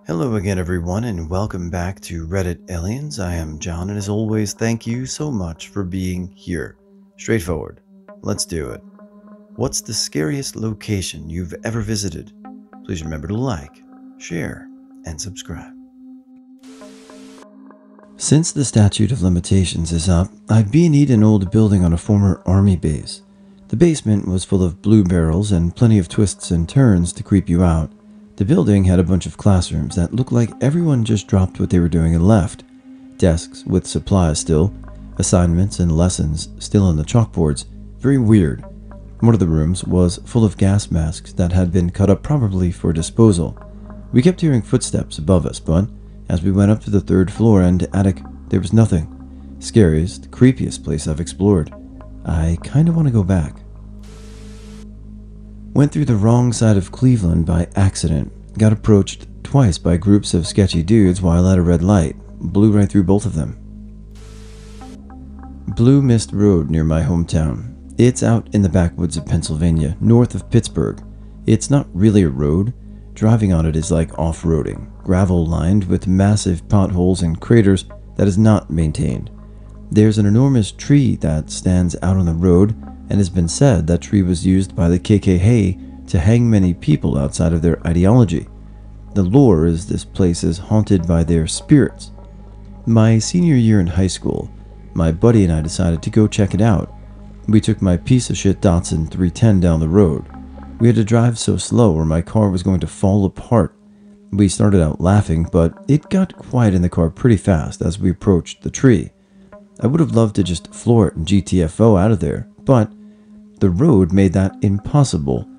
Hello again, everyone, and welcome back to Reddit Aliens. I am John, and as always, thank you so much for being here. Straightforward. Let's do it. What's the scariest location you've ever visited? Please remember to like, share, and subscribe. Since the statute of limitations is up, I've B&E'd an old building on a former army base. The basement was full of blue barrels and plenty of twists and turns to creep you out. The building had a bunch of classrooms that looked like everyone just dropped what they were doing and left. Desks with supplies still, assignments and lessons still on the chalkboards. Very weird. One of the rooms was full of gas masks that had been cut up probably for disposal. We kept hearing footsteps above us, but as we went up to the third floor and attic, there was nothing. Scariest, creepiest place I've explored. I kinda want to go back. Went through the wrong side of Cleveland by accident. Got approached twice by groups of sketchy dudes while at a red light. Blew right through both of them. Blue Mist Road near my hometown. It's out in the backwoods of Pennsylvania, north of Pittsburgh. It's not really a road. Driving on it is like off-roading. Gravel lined with massive potholes and craters that is not maintained. There's an enormous tree that stands out on the road, and has been said that tree was used by the KKK to hang many people outside of their ideology. The lore is this place is haunted by their spirits. My senior year in high school, my buddy and I decided to go check it out. We took my piece of shit Datsun 310 down the road. We had to drive so slow or my car was going to fall apart. We started out laughing, but it got quiet in the car pretty fast as we approached the tree. I would have loved to just floor it and GTFO out of there, but the road made that impossible.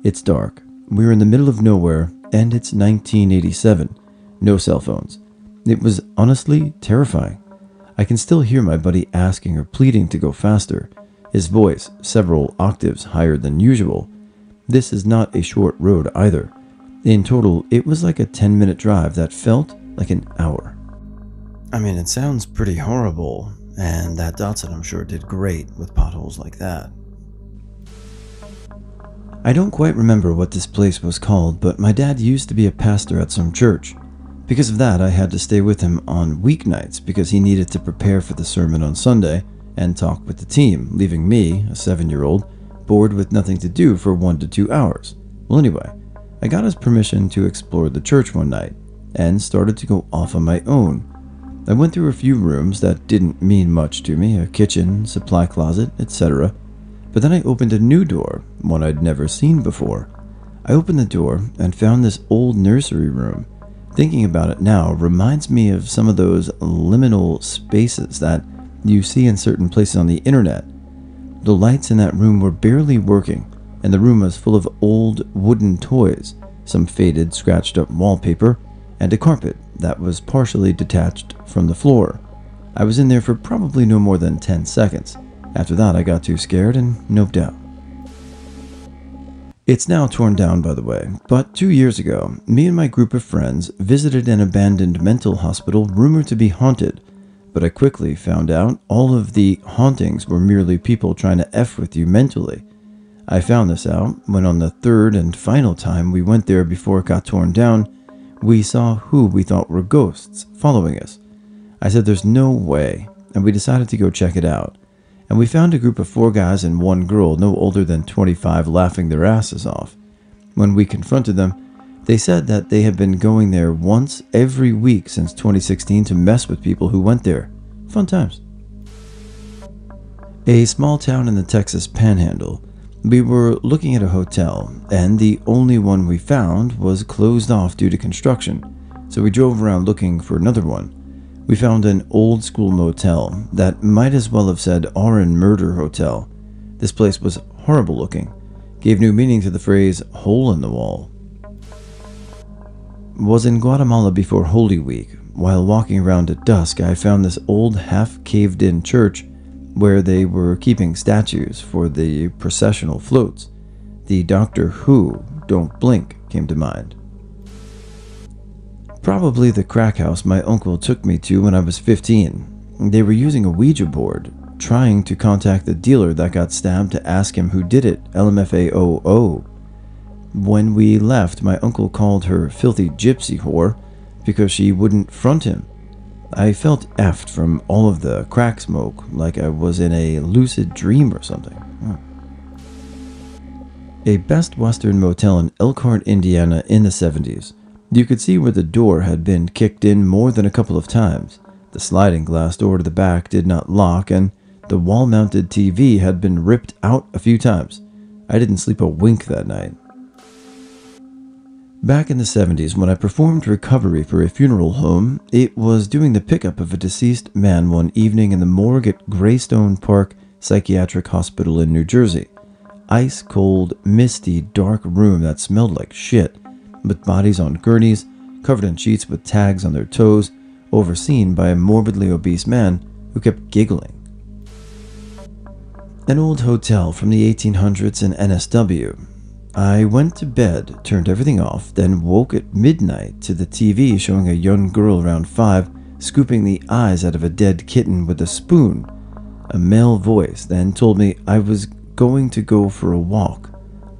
It's dark. We're in the middle of nowhere, and it's 1987. No cell phones. It was honestly terrifying. I can still hear my buddy asking or pleading to go faster, his voice several octaves higher than usual. This is not a short road either. In total, it was like a 10-minute drive that felt like an hour. I mean, it sounds pretty horrible, and that Datsun I'm sure did great with potholes like that. I don't quite remember what this place was called, but my dad used to be a pastor at some church. Because of that, I had to stay with him on weeknights because he needed to prepare for the sermon on Sunday and talk with the team, leaving me, a 7-year-old, bored with nothing to do for 1 to 2 hours. Well, anyway, I got his permission to explore the church one night and started to go off on my own. I went through a few rooms that didn't mean much to me, a kitchen, supply closet, etc. But then I opened a new door, one I'd never seen before. I opened the door and found this old nursery room. Thinking about it now reminds me of some of those liminal spaces that you see in certain places on the internet. The lights in that room were barely working, and the room was full of old wooden toys, some faded, scratched up wallpaper, and a carpet that was partially detached from the floor. I was in there for probably no more than 10 seconds. After that, I got too scared and noped out. It's now torn down, by the way, but 2 years ago, me and my group of friends visited an abandoned mental hospital rumored to be haunted, but I quickly found out all of the hauntings were merely people trying to F with you mentally. I found this out when on the third and final time we went there before it got torn down, we saw who we thought were ghosts following us. I said there's no way, and we decided to go check it out. And we found a group of 4 guys and 1 girl no older than 25 laughing their asses off. When we confronted them, they said that they had been going there once every week since 2016 to mess with people who went there. Fun times. A small town in the Texas Panhandle. We were looking at a hotel, and the only one we found was closed off due to construction, so we drove around looking for another one. We found an old school motel that might as well have said RN Murder Hotel. This place was horrible looking, gave new meaning to the phrase hole in the wall. Was in Guatemala before Holy Week. While walking around at dusk, I found this old half caved in church where they were keeping statues for the processional floats. The Doctor Who Don't Blink came to mind. Probably the crack house my uncle took me to when I was 15. They were using a Ouija board, trying to contact the dealer that got stabbed to ask him who did it, LMFAOO. When we left, my uncle called her filthy gypsy whore, because she wouldn't front him. I felt effed from all of the crack smoke, like I was in a lucid dream or something. A Best Western motel in Elkhart, Indiana in the 70s. You could see where the door had been kicked in more than a couple of times. The sliding glass door to the back did not lock, and the wall-mounted TV had been ripped out a few times. I didn't sleep a wink that night. Back in the 70s, when I performed recovery for a funeral home, it was doing the pickup of a deceased man one evening in the morgue at Greystone Park Psychiatric Hospital in New Jersey. Ice-cold, misty, dark room that smelled like shit, with bodies on gurneys, covered in sheets with tags on their toes, overseen by a morbidly obese man who kept giggling. An old hotel from the 1800s in NSW. I went to bed, turned everything off, then woke at midnight to the TV showing a young girl around 5 scooping the eyes out of a dead kitten with a spoon. A male voice then told me I was going to go for a walk,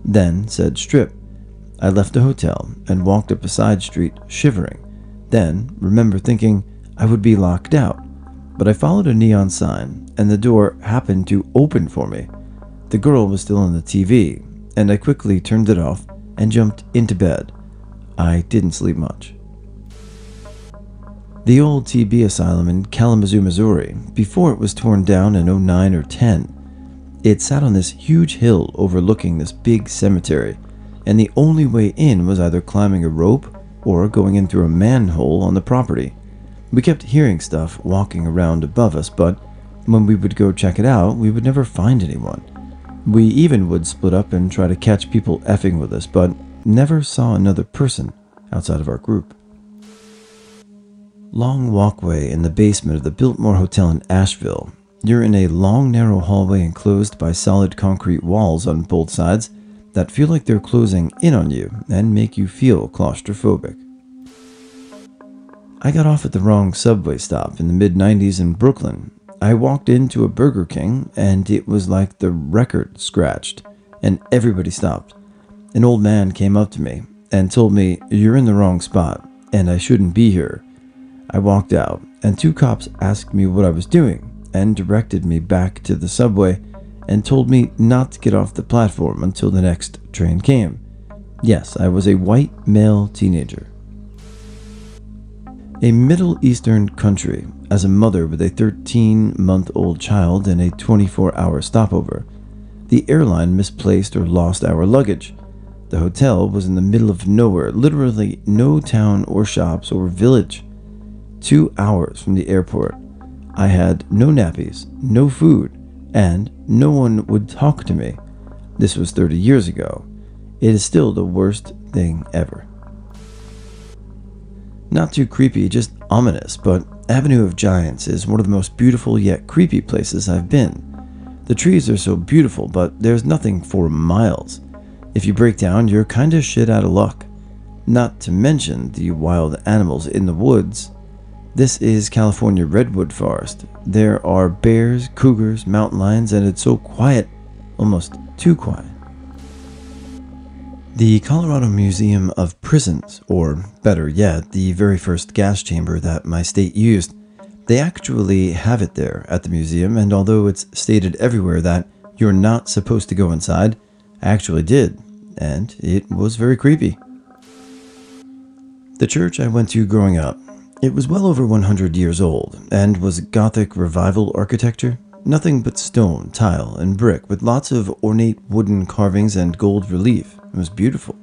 then said strip. I left the hotel and walked up a side street shivering, then remember thinking I would be locked out, but I followed a neon sign and the door happened to open for me. The girl was still on the TV, and I quickly turned it off and jumped into bed. I didn't sleep much. The old TB Asylum in Kalamazoo, Missouri, before it was torn down in 09 or 10. It sat on this huge hill overlooking this big cemetery, and the only way in was either climbing a rope or going in through a manhole on the property. We kept hearing stuff walking around above us, but when we would go check it out, we would never find anyone. We even would split up and try to catch people effing with us, but never saw another person outside of our group. Long walkway in the basement of the Biltmore Hotel in Asheville. You're in a long, narrow hallway enclosed by solid concrete walls on both sides that feel like they're closing in on you and make you feel claustrophobic. I got off at the wrong subway stop in the mid-90s in Brooklyn. I walked into a Burger King and it was like the record scratched and everybody stopped. An old man came up to me and told me, "You're in the wrong spot and I shouldn't be here." I walked out and 2 cops asked me what I was doing and directed me back to the subway and told me not to get off the platform until the next train came. Yes, I was a white male teenager. A Middle Eastern country, as a mother with a 13-month-old child in a 24-hour stopover. The airline misplaced or lost our luggage. The hotel was in the middle of nowhere, literally no town or shops or village. 2 hours from the airport. I had no nappies, no food, and no one would talk to me. This was 30 years ago. It is still the worst thing ever. Not too creepy, just ominous, but Avenue of Giants is one of the most beautiful yet creepy places I've been. The trees are so beautiful, but there's nothing for miles. If you break down, you're kinda shit out of luck. Not to mention the wild animals in the woods. This is California redwood forest. There are bears, cougars, mountain lions, and it's so quiet, almost too quiet. The Colorado Museum of Prisons, or better yet, the very first gas chamber that my state used. They actually have it there at the museum, and although it's stated everywhere that you're not supposed to go inside, I actually did, and it was very creepy. The church I went to growing up. It was well over 100 years old, and was Gothic revival architecture. Nothing but stone, tile, and brick, with lots of ornate wooden carvings and gold relief. It was beautiful.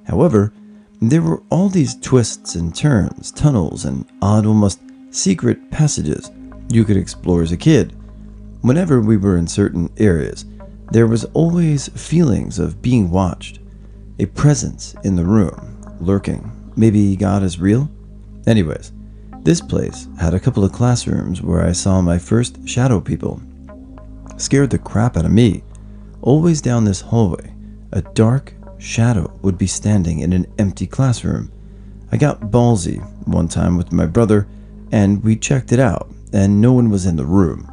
However, there were all these twists and turns, tunnels, and odd, almost secret passages you could explore as a kid. Whenever we were in certain areas, there was always feelings of being watched. A presence in the room, lurking. Maybe God is real? Anyways, this place had a couple of classrooms where I saw my first shadow people. Scared the crap out of me. Always down this hallway, a dark shadow would be standing in an empty classroom. I got ballsy one time with my brother, and we checked it out, and no one was in the room.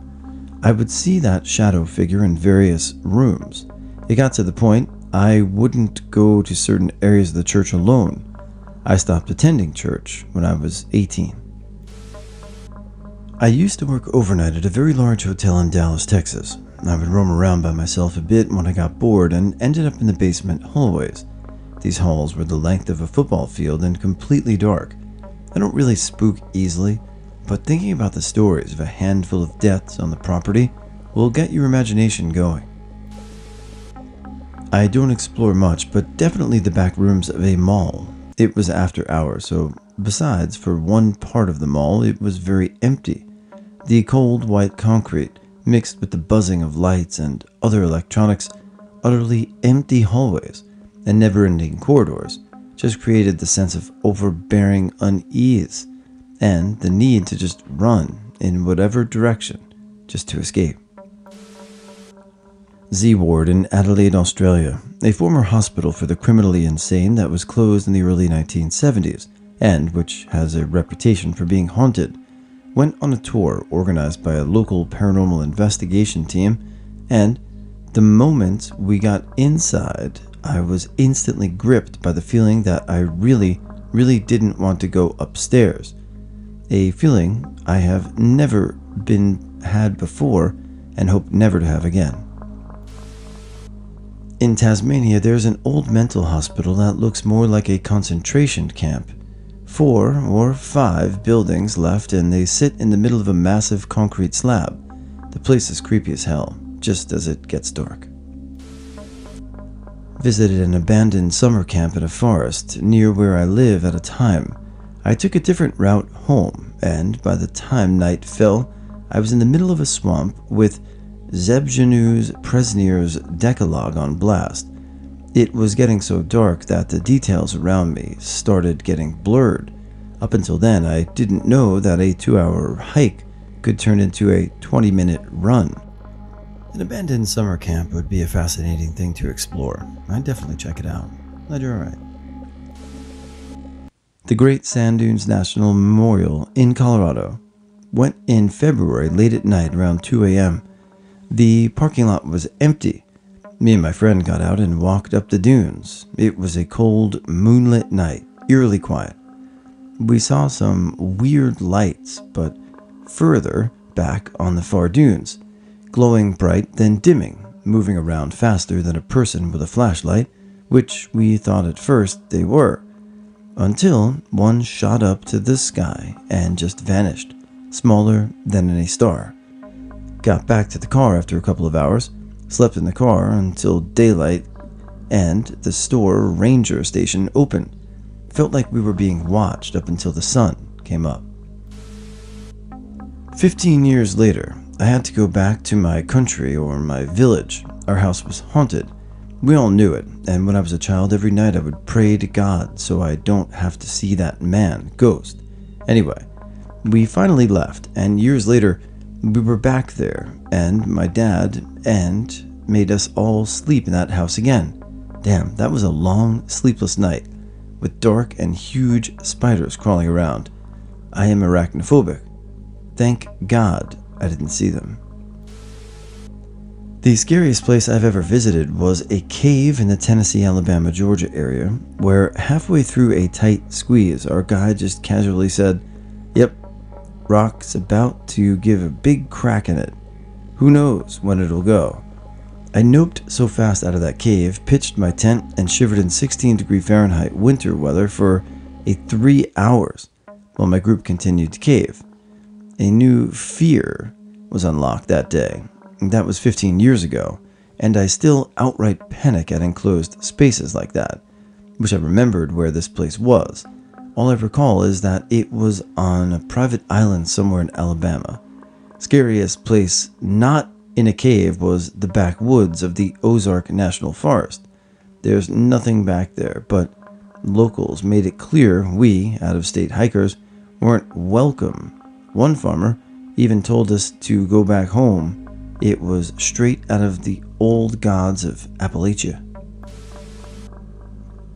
I would see that shadow figure in various rooms. It got to the point I wouldn't go to certain areas of the church alone. I stopped attending church when I was 18. I used to work overnight at a very large hotel in Dallas, Texas. I would roam around by myself a bit when I got bored and ended up in the basement hallways. These halls were the length of a football field and completely dark. I don't really spook easily, but thinking about the stories of a handful of deaths on the property will get your imagination going. I don't explore much, but definitely the back rooms of a mall. It was after hours, so besides, for one part of the mall, it was very empty. The cold white concrete, mixed with the buzzing of lights and other electronics, utterly empty hallways and never-ending corridors, just created the sense of overbearing unease and the need to just run in whatever direction just to escape. Z Ward in Adelaide, Australia, a former hospital for the criminally insane that was closed in the early 1970s and which has a reputation for being haunted, went on a tour organized by a local paranormal investigation team, and the moment we got inside, I was instantly gripped by the feeling that I really didn't want to go upstairs. A feeling I have never had before and hope never to have again. In Tasmania, there's an old mental hospital that looks more like a concentration camp. 4 or 5 buildings left, and they sit in the middle of a massive concrete slab. The place is creepy as hell, just as it gets dark. Visited an abandoned summer camp in a forest near where I live at a time. I took a different route home, and by the time night fell, I was in the middle of a swamp with Zebjanu's Presnier's Decalogue on blast. It was getting so dark that the details around me started getting blurred. Up until then, I didn't know that a 2-hour hike could turn into a 20-minute run. An abandoned summer camp would be a fascinating thing to explore. I'd definitely check it out. Glad you're alright. The Great Sand Dunes National Memorial in Colorado. Went in February late at night around 2 a.m. The parking lot was empty. Me and my friend got out and walked up the dunes. It was a cold, moonlit night, eerily quiet. We saw some weird lights, but further back on the far dunes, glowing bright then dimming, moving around faster than a person with a flashlight, which we thought at first they were, until one shot up to the sky and just vanished, smaller than a star. Got back to the car after a couple of hours, slept in the car until daylight, and the store ranger station opened. Felt like we were being watched up until the sun came up. 15 years later, I had to go back to my country or my village. Our house was haunted. We all knew it, and when I was a child, every night I would pray to God so I don't have to see that man, ghost. Anyway, we finally left, and years later, we were back there, and my dad made us all sleep in that house again. Damn, that was a long, sleepless night, with dark and huge spiders crawling around. I am arachnophobic. Thank God I didn't see them. The scariest place I've ever visited was a cave in the Tennessee, Alabama, Georgia area, where halfway through a tight squeeze, our guide just casually said, "Yep, rock's about to give a big crack in it. Who knows when it'll go." I noped so fast out of that cave, pitched my tent, and shivered in 16-degree Fahrenheit winter weather for 3 hours while my group continued to cave. A new fear was unlocked that day. That was 15 years ago, and I still outright panic at enclosed spaces like that. Wish I remembered where this place was. All I recall is that it was on a private island somewhere in Alabama. Scariest place not in a cave was the backwoods of the Ozark National Forest. There's nothing back there, but locals made it clear we, out-of-state hikers, weren't welcome. One farmer even told us to go back home. It was straight out of the old gods of Appalachia.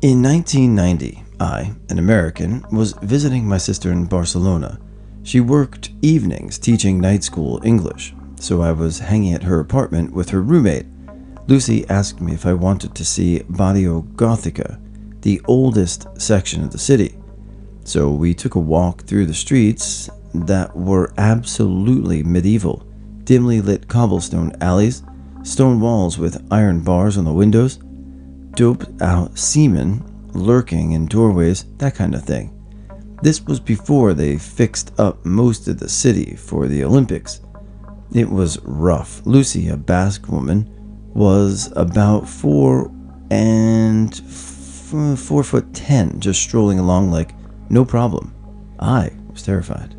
In 1990, I, an American, was visiting my sister in Barcelona. She worked evenings teaching night school English, so I was hanging at her apartment with her roommate. Lucy asked me if I wanted to see Barrio Gothica, the oldest section of the city. So we took a walk through the streets that were absolutely medieval. Dimly lit cobblestone alleys, stone walls with iron bars on the windows, doped out seamen lurking in doorways, that kind of thing. This was before they fixed up most of the city for the Olympics. It was rough. Lucy, a Basque woman, was about 4 foot 10, just strolling along like no problem. I was terrified.